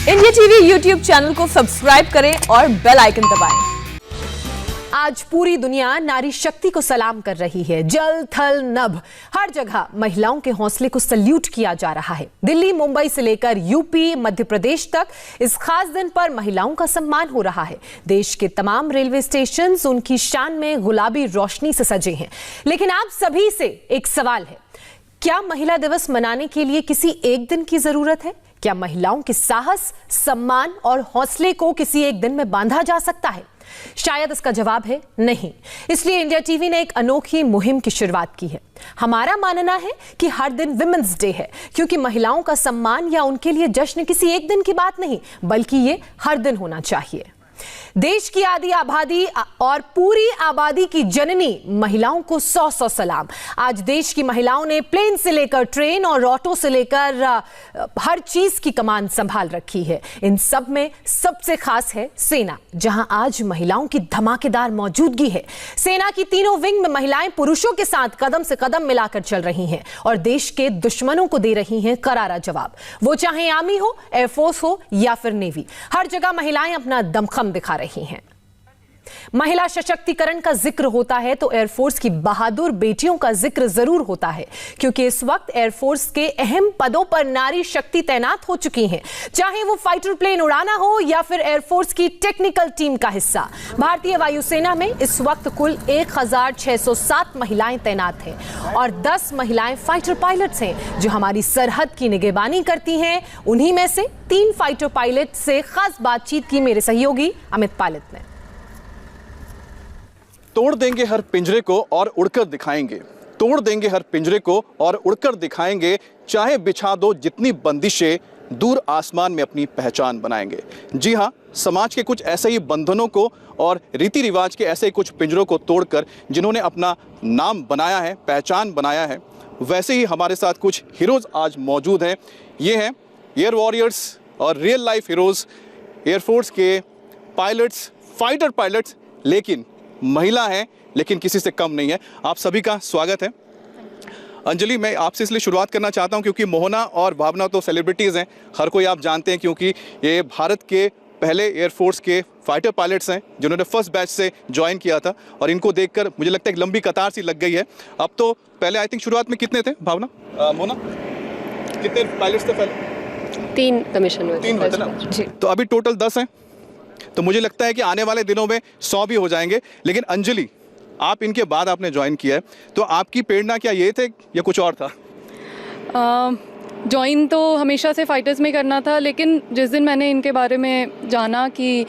India TV YouTube channel को subscribe करें और बेल आइकन दबाएं। आज पूरी दुनिया नारी शक्ति को सलाम कर रही है। जल थल नभ हर जगह महिलाओं के हौसले को सल्यूट किया जा रहा है। दिल्ली, मुंबई से लेकर यूपी, मध्य प्रदेश तक इस खास दिन पर महिलाओं का सम्मान हो रहा है। देश के तमाम रेलवे स्टेशन उनकी शान में गुलाबी रोशनी से सजे हैं। लेकिन आप सभी से एक सवाल है, क्या महिला दिवस मनाने के लिए किसी एक दिन की जरूरत है? क्या महिलाओं के साहस, सम्मान और हौसले को किसी एक दिन में बांधा जा सकता है? शायद इसका जवाब है नहीं। इसलिए इंडिया टीवी ने एक अनोखी मुहिम की शुरुआत की है। हमारा मानना है कि हर दिन विमेंस डे है, क्योंकि महिलाओं का सम्मान या उनके लिए जश्न किसी एक दिन की बात नहीं, बल्कि ये हर दिन होना चाहिए। देश की आधी आबादी और पूरी आबादी की जननी महिलाओं को 100-100 सलाम। आज देश की महिलाओं ने प्लेन से लेकर ट्रेन और ऑटो से लेकर हर चीज की कमान संभाल रखी है। इन सब में सबसे खास है सेना, जहां आज महिलाओं की धमाकेदार मौजूदगी है। सेना की तीनों विंग में महिलाएं पुरुषों के साथ कदम से कदम मिलाकर चल रही हैं और देश के दुश्मनों को दे रही हैं करारा जवाब। वो चाहे आर्मी हो, एयरफोर्स हो या फिर नेवी, हर जगह महिलाएं अपना दमखम दिखा रही हैं। महिला सशक्तिकरण का जिक्र होता है तो एयरफोर्स की बहादुर बेटियों का जिक्र जरूर होता है, क्योंकि इस वक्त एयरफोर्स के अहम पदों पर नारी शक्ति तैनात हो चुकी हैं। चाहे वो फाइटर प्लेन उड़ाना हो या फिर एयरफोर्स की टेक्निकल टीम का हिस्सा। भारतीय वायुसेना में इस वक्त कुल 1607 महिलाएं तैनात हैं और 10 महिलाएं फाइटर पायलट्स हैं, जो हमारी सरहद की निगरानी करती हैं। उन्हीं में से 3 फाइटर पायलट से खास बातचीत की मेरे सहयोगी अमित पायलट ने। तोड़ देंगे हर पिंजरे को और उड़कर दिखाएंगे, तोड़ देंगे हर पिंजरे को और उड़कर दिखाएंगे, चाहे बिछा दो जितनी बंदिशें, दूर आसमान में अपनी पहचान बनाएंगे। जी हाँ, समाज के कुछ ऐसे ही बंधनों को और रीति रिवाज के ऐसे ही कुछ पिंजरों को तोड़कर जिन्होंने अपना नाम बनाया है, पहचान बनाया है, वैसे ही हमारे साथ कुछ हीरोज़ आज मौजूद हैं। ये हैं एयर वॉरियर्स और रियल लाइफ हीरोज़, एयरफोर्स के पायलट्स, फाइटर पायलट्स, लेकिन महिला हैं, लेकिन किसी से कम नहीं है। आप सभी का स्वागत है। अंजलि, मैं आपसे इसलिए शुरुआत करना चाहता हूं क्योंकि मोहना और भावना तो सेलिब्रिटीज़ हैं, हर कोई आप जानते हैं, क्योंकि ये भारत के पहले एयरफोर्स के फाइटर पायलट्स हैं जिन्होंने फर्स्ट बैच से ज्वाइन किया था, और इनको देखकर मुझे लगता है एक लंबी कतार सी लग गई है। अब तो पहले आई थिंक शुरुआत में कितने थे भावना, मोहना, कितने पायलट्स थे पहले? 3 कमीशन हुए थे ना जी। तो अभी टोटल 10 हैं, तो मुझे लगता है कि आने वाले दिनों में 100 भी हो जाएंगे। लेकिन अंजलि, आप इनके बाद आपने ज्वाइन किया है, तो आपकी प्रेरणा क्या ये थे या कुछ और था? ज्वाइन तो हमेशा से फाइटर्स में करना था, लेकिन जिस दिन मैंने इनके बारे में जाना कि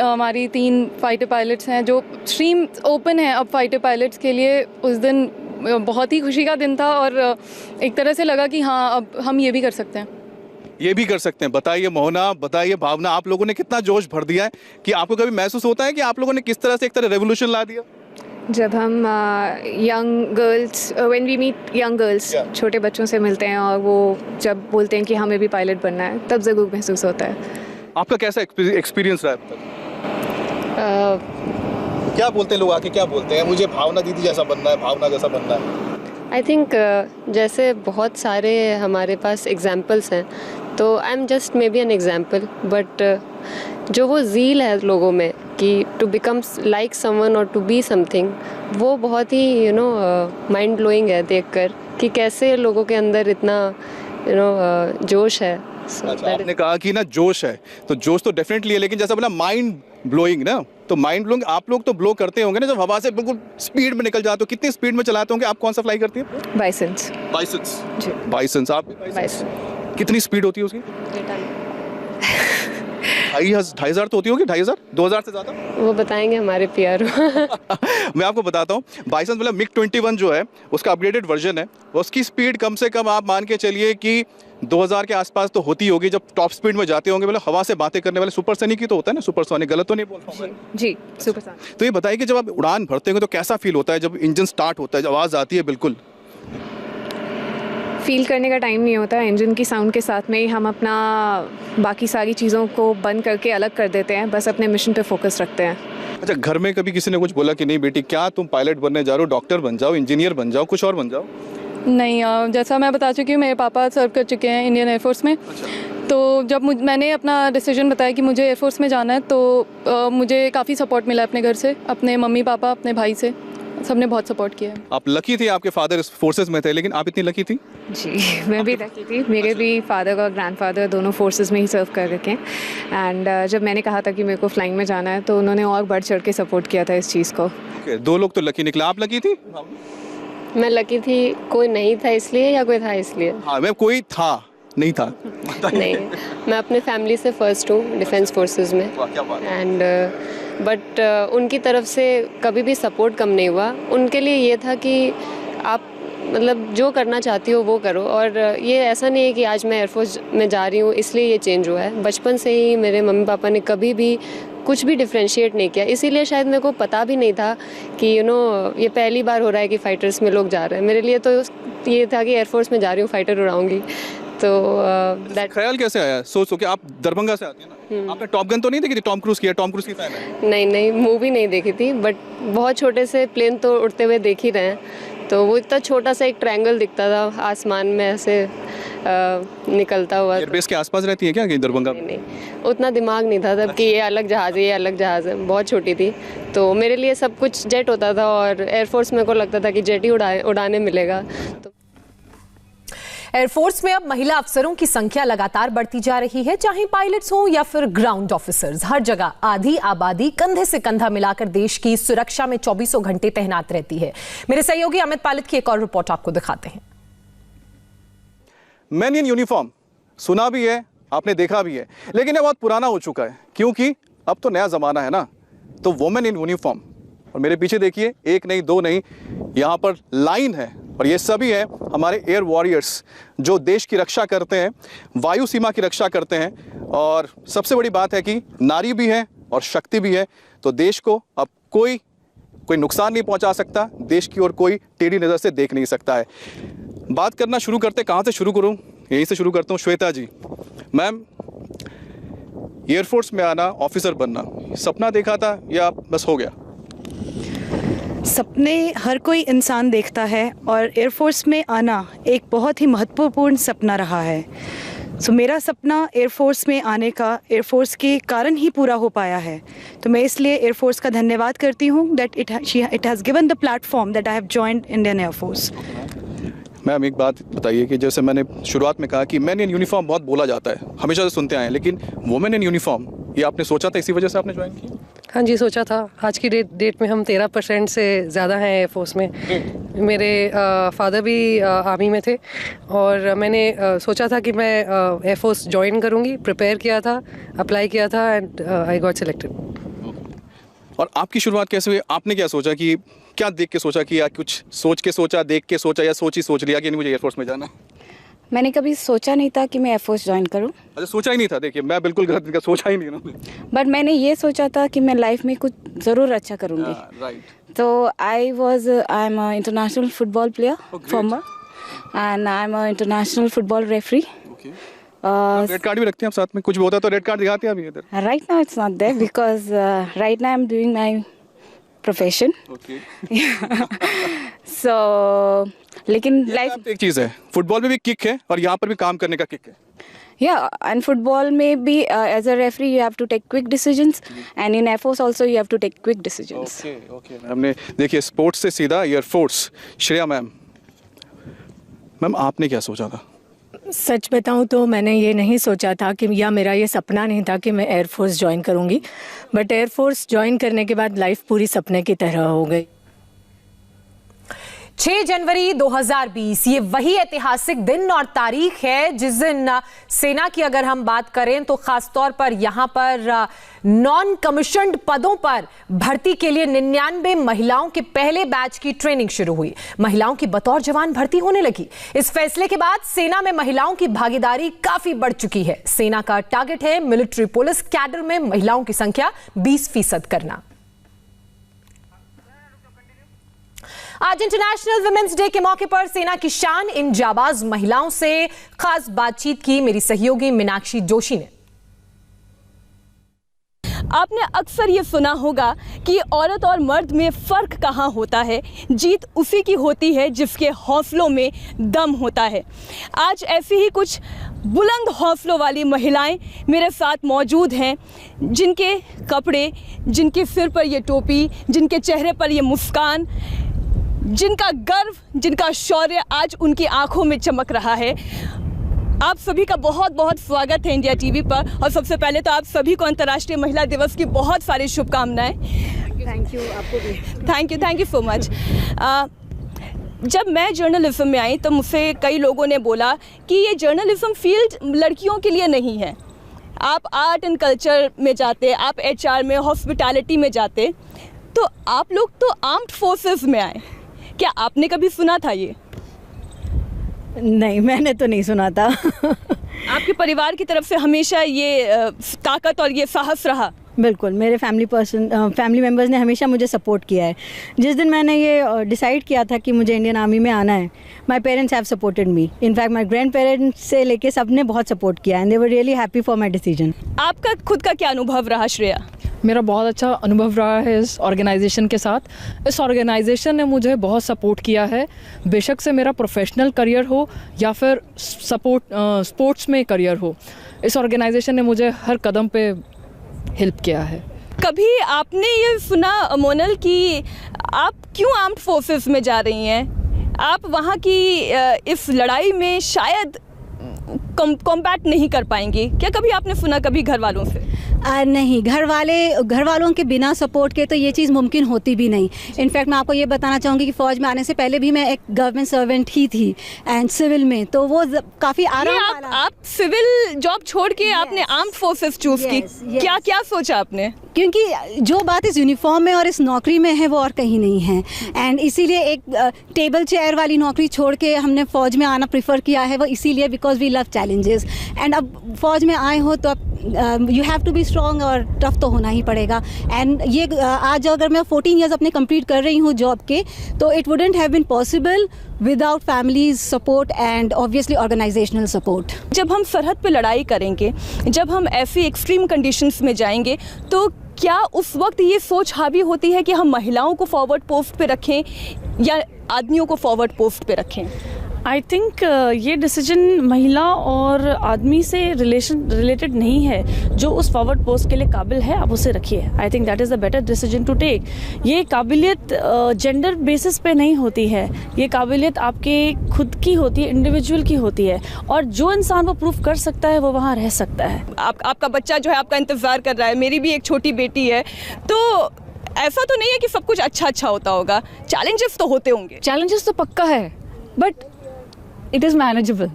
हमारी 3 फाइटर पायलट्स हैं, जो स्ट्रीम ओपन है अब फाइटर पायलट्स के लिए, उस दिन बहुत ही खुशी का दिन था और एक तरह से लगा कि हाँ, अब हम ये भी कर सकते हैं। ये भी कर सकते हैं। बताइए मोहना, बताइए भावना, आप लोगों ने कितना जोश भर दिया है कि आपको कभी महसूस होता है कि आप लोगों ने किस तरह से एक तरह रेवोल्यूशन ला दिया? जब हम young girls, when we meet young girls, छोटे बच्चों से मिलते हैं और वो जब बोलते हैं कि हमें भी पायलट बनना है, तब ज़रूर महसूस होता है। आपका कैसा एक्सपीरियंस रहा है अब तक? क्या बोलते हैं लोग आके, क्या बोलते हैं? मुझे भावना दीदी जैसा बनना है, भावना जैसा बनना है। आई थिंक जैसे बहुत सारे हमारे पास एग्जाम्पल्स हैं, तो I am just may be an example, but जो वो ज़ील है लोगों में कि टू बिकम लाइक समवन और टू बी समथिंग, वो बहुत ही माइंड ब्लोइंग है देखकर कि कैसे लोगों के अंदर इतना जोश है। अच्छा, आपने कहा कि ना जोश है, तो जोश तो डेफिनेटली है, लेकिन जैसा बोला माइंड ब्लोइंग ना, तो माइंड ब्लोइंग आप लोग तो ब्लो करते होंगे ना, जब हवा से बिल्कुल स्पीड में निकल जाते हो। कितनी स्पीड में चलाते होंगे? आप कौन सा फ्लाई करती है? बाइसन्स। बाइसन्स जी। बाइसन्स, आप? कितनी स्पीड होती है उसकी? 2,500 तो होती होगी, 2,500, 2,000 से ज़्यादा? वो बताएंगे हमारे पीआर। मैं आपको बताता हूँ, बाइसन्स मतलब MiG-21 जो है उसका अपग्रेडेड वर्जन है, उसकी स्पीड कम से कम आप मान के चलिए कि 2000 के आसपास तो होती होगी जब टॉप स्पीड में जाते होंगे। मतलब हवा से बातें करने वाले सुपरसोनिक ही तो होता है ना, सुपरसोनिक, गलत तो नहीं बोल रहा हूं? जी, सुपरसोनिक। तो ये बताइए कि जब आप उड़ान भरते होंगे तो कैसा फील होता है जब इंजन स्टार्ट होता है, जब आवाज़ आती है? बिल्कुल फील करने का टाइम नहीं होता। इंजन की साउंड के साथ में ही हम अपना बाकी सारी चीज़ों को बंद करके अलग कर देते हैं, बस अपने मिशन पे फोकस रखते हैं। अच्छा, घर में कभी किसी ने कुछ बोला कि नहीं बेटी, क्या तुम पायलट बनने जा रहे हो, डॉक्टर बन जाओ, इंजीनियर बन जाओ, कुछ और बन जाओ? नहीं, जैसा मैं बता चुकी हूँ, मेरे पापा सर्व कर चुके हैं इंडियन एयरफोर्स में। तो जब मैंने अपना डिसीजन बताया कि मुझे एयरफोर्स में जाना है तो मुझे काफ़ी सपोर्ट मिला अपने घर से, अपने मम्मी पापा, अपने भाई से, सबने बहुत सपोर्ट किया है। आप लकी थी, आपके फादर फोर्सेस में थे, लेकिन आप इतनी लकी थी? जी, मैं भी लकी थी। मेरे भी फादर और ग्रैंडफादर दोनों फोर्सेस में ही सर्व कर रखे हैं। एंड जब मैंने कहा था कि मेरे को फ्लाइंग में जाना है तो उन्होंने और बढ़ चढ़ के सपोर्ट किया था इस चीज़ को। Okay, 2 लोग तो लकी निकला। आप लकी थी? मैं लकी थी, कोई नहीं था इसलिए या कोई था इसलिए? हाँ, मैं कोई था नहीं था नहीं, मैं अपने फैमिली से फर्स्ट हूँ डिफेंस फोर्सेस में। एंड बट उनकी तरफ से कभी भी सपोर्ट कम नहीं हुआ। उनके लिए ये था कि आप मतलब जो करना चाहती हो वो करो, और ये ऐसा नहीं है कि आज मैं एयरफोर्स में जा रही हूँ इसलिए ये चेंज हुआ है। बचपन से ही मेरे मम्मी पापा ने कभी भी कुछ भी डिफ्रेंशिएट नहीं किया, इसीलिए शायद मेरे को पता भी नहीं था कि ये पहली बार हो रहा है कि फाइटर्स में लोग जा रहे हैं। मेरे लिए तो ये था कि एयरफोर्स में जा रही हूँ, फाइटर उड़ाऊंगी। तो ख्याल कैसे आया? सोचो कि आप दरभंगा से आती हैं ना, आपने टॉप गन तो नहीं देखी थी? टॉम क्रूज की, टॉम क्रूज की फैन है? नहीं, मूवी नहीं देखी थी, बट बहुत छोटे से प्लेन तो उड़ते हुए देख ही रहे हैं। तो वो इतना छोटा सा एक ट्रायंगल दिखता था आसमान में ऐसे निकलता हुआ। एयरबेस के आसपास रहती है क्या कि दरभंगा? नहीं, उतना दिमाग नहीं था तब कि ये अलग जहाज़ है, ये अलग जहाज़ है। बहुत छोटी थी, तो मेरे लिए सब कुछ जेट होता था, और एयरफोर्स मेरे को लगता था कि जेट ही उड़ाने मिलेगा। तो एयरफोर्स में अब महिला अफसरों की संख्या लगातार बढ़ती जा रही है, चाहे पायलट्स हो या फिर ग्राउंड ऑफिसर्स। हर जगह आधी आबादी कंधे से कंधा मिलाकर देश की सुरक्षा में 24 घंटे तैनात रहती है। मेरे सहयोगी अमित पालित की एक और रिपोर्ट आपको दिखाते हैं। मैन इन यूनिफॉर्म सुना भी है, आपने देखा भी है, लेकिन ये बहुत पुराना हो चुका है, क्योंकि अब तो नया जमाना है ना। तो वुमेन इन यूनिफॉर्म, और मेरे पीछे देखिए, एक नहीं दो नहीं, यहाँ पर लाइन है, और ये सभी हैं हमारे एयर वॉरियर्स जो देश की रक्षा करते हैं, वायु सीमा की रक्षा करते हैं। और सबसे बड़ी बात है कि नारी भी है और शक्ति भी है, तो देश को अब कोई नुकसान नहीं पहुंचा सकता, देश की ओर कोई टेढ़ी नज़र से देख नहीं सकता है। बात करना शुरू करते, कहाँ से शुरू करूँ? यहीं से शुरू करता हूँ। श्वेता जी, मैम, एयरफोर्स में आना, ऑफिसर बनना, सपना देखा था या बस हो गया? सपने हर कोई इंसान देखता है, और एयरफोर्स में आना एक बहुत ही महत्वपूर्ण सपना रहा है। सो मेरा सपना एयरफोर्स में आने का एयरफोर्स के कारण ही पूरा हो पाया है। तो मैं इसलिए एयरफोर्स का धन्यवाद करती हूँ that it has given the platform that I have joined Indian air force. Ma'am, एक बात बताइए कि जैसे मैंने शुरुआत में कहा कि मैन इन यूनिफॉर्म बहुत बोला जाता है, हमेशा से सुनते आए हैं, लेकिन वुमेन इन यूनिफॉर्म ये आपने सोचा था, इसी वजह से आपने ज्वाइन किया? हाँ जी, सोचा था। आज की डेट में हम 13% से ज़्यादा हैं एयरफोर्स में। मेरे फादर भी आर्मी में थे, और मैंने सोचा था कि मैं एयरफोर्स ज्वाइन करूँगी, प्रिपेयर किया था, अप्लाई किया था, एंड आई गॉट सिलेक्टेड। और आपकी शुरुआत कैसे हुई? आपने क्या सोचा, कि क्या देख के सोचा, कि या कुछ सोच के सोचा, देख के सोचा, या सोच लिया कि नहीं मुझे एयरफोर्स में जाना? मैंने कभी सोचा नहीं था कि मैं एयरफोर्स ज्वाइन करूं। अच्छा, सोचा ही नहीं था। देखिए, मैं बिल्कुल गलत, सोचा ही नहीं ना। बट मैंने ये सोचा था कि मैं लाइफ में कुछ ज़रूर अच्छा करूंगी। राइट। तो I am a international football player, farmer, and I am a international football referee. Red card भी रखते हैं आप साथ में? कुछ भी होता है तो रेड कार्ड दिखाते हैं अभी इधर? Right now it's not there because right now I am doing my profession. So लेकिन लाइफ एक चीज़ है, फुटबॉल में भी किक है और यहाँ पर भी काम करने का किक है। Yeah, and football maybe as a referee you have to take quick decisions, and in Air Force also you have to take quick decisions. Okay. हमने देखिए स्पोर्ट्स से सीधा एयरफोर्स। श्रेया मैम, आपने क्या सोचा था? सच बताऊं तो मैंने ये नहीं सोचा था कि, या मेरा ये सपना नहीं था कि मैं एयरफोर्स ज्वाइन करूंगी, बट एयरफोर्स ज्वाइन करने के बाद लाइफ पूरी सपने की तरह हो गई। 6 जनवरी 2020 ये वही ऐतिहासिक दिन और तारीख है जिस दिन सेना की अगर हम बात करें तो खासतौर पर यहां पर नॉन कमीशन्ड पदों पर भर्ती के लिए 99 महिलाओं के पहले बैच की ट्रेनिंग शुरू हुई। महिलाओं की बतौर जवान भर्ती होने लगी। इस फैसले के बाद सेना में महिलाओं की भागीदारी काफी बढ़ चुकी है। सेना का टारगेट है मिलिट्री पुलिस कैडर में महिलाओं की संख्या 20% करना। आज इंटरनेशनल वुमेन्स डे के मौके पर सेना की शान इन जाबाज महिलाओं से खास बातचीत की मेरी सहयोगी मीनाक्षी जोशी ने। आपने अक्सर ये सुना होगा कि औरत और मर्द में फ़र्क कहाँ होता है, जीत उसी की होती है जिसके हौसलों में दम होता है। आज ऐसी ही कुछ बुलंद हौसलों वाली महिलाएं मेरे साथ मौजूद हैं, जिनके कपड़े, जिनके सिर पर ये टोपी, जिनके चेहरे पर ये मुस्कान, जिनका गर्व, जिनका शौर्य आज उनकी आंखों में चमक रहा है। आप सभी का बहुत बहुत स्वागत है इंडिया टीवी पर। और सबसे पहले तो आप सभी को अंतर्राष्ट्रीय महिला दिवस की बहुत सारी शुभकामनाएं। थैंक यू, आपको भी थैंक यू सो मच। जब मैं जर्नलिज्म में आई तो मुझसे कई लोगों ने बोला कि ये जर्नलिज्म फील्ड लड़कियों के लिए नहीं है। आप आर्ट एंड कल्चर में जाते, आप HR में, हॉस्पिटैलिटी में जाते, तो आप लोग तो आर्म्ड फोर्सेस में आए। क्या आपने कभी सुना था ये? नहीं, मैंने तो नहीं सुना था। आपके परिवार की तरफ से हमेशा ये ताकत और ये साहस रहा? बिल्कुल, मेरे फैमिली मेम्बर्स ने हमेशा मुझे सपोर्ट किया है। जिस दिन मैंने ये डिसाइड किया था कि मुझे इंडियन आर्मी में आना है, my parents have supported me. In fact my grand parents से लेके सब ने बहुत सपोर्ट किया and they were really happy for my decision. आपका खुद का क्या अनुभव रहा श्रेया? मेरा बहुत अच्छा अनुभव रहा है इस ऑर्गेनाइजेशन के साथ। इस ऑर्गेनाइजेशन ने मुझे बहुत सपोर्ट किया है, बेशक से मेरा प्रोफेशनल करियर हो या फिर स्पोर्ट्स में करियर हो। इस ऑर्गेनाइजेशन ने मुझे हर कदम पे हेल्प किया है। कभी आपने ये सुना मोनल कि आप क्यों आर्म्ड फोर्सेस में जा रही हैं? आप वहाँ की इस लड़ाई में शायद कॉम्बैट नहीं कर पाएंगी। क्या कभी आपने सुना कभी घर वालों से? नहीं, घर वालों के बिना सपोर्ट के तो ये चीज़ मुमकिन होती भी नहीं। इनफैक्ट मैं आपको ये बताना चाहूँगी कि फ़ौज में आने से पहले भी मैं एक गवर्नमेंट सर्वेंट ही थी एंड सिविल में, तो वो काफ़ी आराम वाला। आप सिविल जॉब छोड़ के आपने आर्म्ड फोर्सेस चूज़ की। क्या सोचा आपने? क्योंकि जो बात इस यूनिफॉर्म में और इस नौकरी में है वो और कहीं नहीं है, एंड इसीलिए एक टेबल चेयर वाली नौकरी छोड़ के हमने फ़ौज में आना प्रेफर किया है। वो इसीलिए because we love challenges. And अब फ़ौज में आए हो तो अब you have to be strong और टफ तो होना ही पड़ेगा। एंड ये आज अगर मैं 14 ईयर्स अपने कंप्लीट कर रही हूँ जॉब के, तो it wouldn't have been possible without families support and obviously organisational support. जब हम सरहद पे लड़ाई करेंगे, जब हम ऐसी एक्सट्रीम कंडीशंस में जाएंगे, तो क्या उस वक्त ये सोच हावी होती है कि हम महिलाओं को फॉरवर्ड पोस्ट पे रखें या आदमियों को फॉरवर्ड पोस्ट पे रखें? आई थिंक ये डिसीजन महिला और आदमी से रिलेटेड नहीं है। जो उस फॉरवर्ड पोस्ट के लिए काबिल है आप उसे रखिए। I think that is the better decision to take. ये काबिलियत जेंडर बेसिस पे नहीं होती है, ये काबिलियत आपके खुद की होती है, इंडिविजुअल की होती है, और जो इंसान वो प्रूव कर सकता है वो वहाँ रह सकता है। आपका बच्चा जो है आपका इंतज़ार कर रहा है, मेरी भी एक छोटी बेटी है, तो ऐसा तो नहीं है कि सब कुछ अच्छा होता होगा, चैलेंजेस तो होते होंगे। चैलेंजेस तो पक्का है, but it is manageable.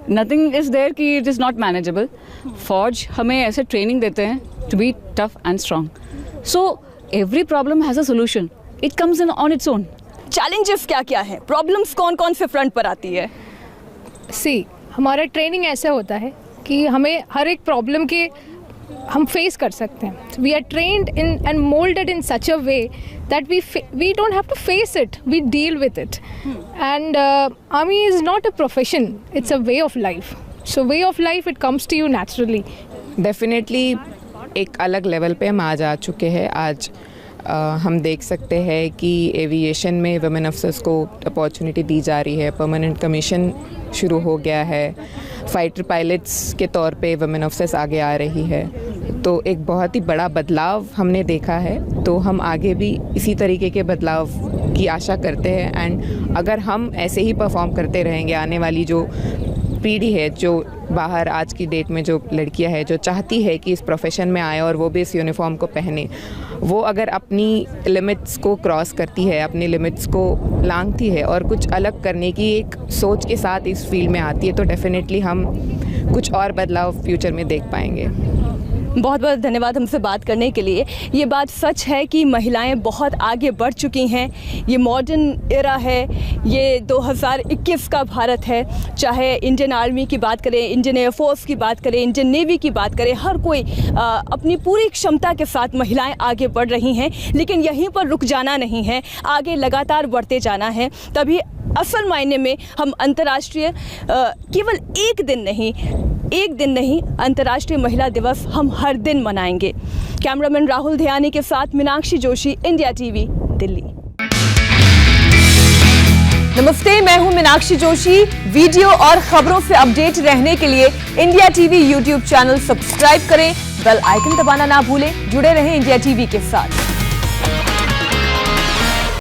Nothing is there कि इट इज़ नॉट मैनेजेबल। फौज हमें ऐसे ट्रेनिंग देते हैं to be tough and strong, so every problem has a solution, it comes in on its own. Challenges क्या क्या है, प्रॉब्लम्स कौन कौन से फ्रंट पर आती है? हमारा ट्रेनिंग ऐसा होता है कि हमें हर एक प्रॉब्लम के हम फेस कर सकते हैं। We are trained in and moulded in such a way that we don't have to face it, we deal with it. And army is not a profession, it's a way of life. So way of life, it comes to you naturally. Definitely एक अलग level पे हम आज आ चुके हैं। आज हम देख सकते हैं कि एविएशन में वुमेन अफसर्स को अपॉर्चुनिटी दी जा रही है, परमानेंट कमीशन शुरू हो गया है, फाइटर पायलट्स के तौर पे वुमेन अफसर्स आगे आ रही है, तो एक बहुत ही बड़ा बदलाव हमने देखा है। तो हम आगे भी इसी तरीके के बदलाव की आशा करते हैं, एंड अगर हम ऐसे ही परफॉर्म करते रहेंगे, आने वाली जो पीढ़ी है, जो बाहर आज की डेट में जो लड़कियां है जो चाहती है कि इस प्रोफेशन में आए और वो भी इस यूनिफॉर्म को पहने, वो अगर अपनी लिमिट्स को क्रॉस करती है, अपनी लिमिट्स को लांघती है और कुछ अलग करने की एक सोच के साथ इस फील्ड में आती है, तो डेफिनेटली हम कुछ और बदलाव फ्यूचर में देख पाएंगे। बहुत बहुत धन्यवाद हमसे बात करने के लिए। ये बात सच है कि महिलाएं बहुत आगे बढ़ चुकी हैं। ये मॉडर्न एरा है, ये 2021 का भारत है। चाहे इंडियन आर्मी की बात करें, इंडियन एयरफोर्स की बात करें, इंडियन नेवी की बात करें, हर कोई अपनी पूरी क्षमता के साथ महिलाएं आगे बढ़ रही हैं। लेकिन यहीं पर रुक जाना नहीं है, आगे लगातार बढ़ते जाना है। तभी असल मायने में हम अंतर्राष्ट्रीय केवल एक दिन नहीं, एक दिन नहीं, अंतर्राष्ट्रीय महिला दिवस हम हर दिन मनाएंगे। कैमरामैन राहुल ध्यानी के साथ मीनाक्षी जोशी, इंडिया टीवी, दिल्ली। नमस्ते, मैं हूं मीनाक्षी जोशी। वीडियो और खबरों से अपडेट रहने के लिए India TV YouTube channel subscribe करें, बेल आइकन दबाना ना भूलें। जुड़े रहें इंडिया टीवी के साथ।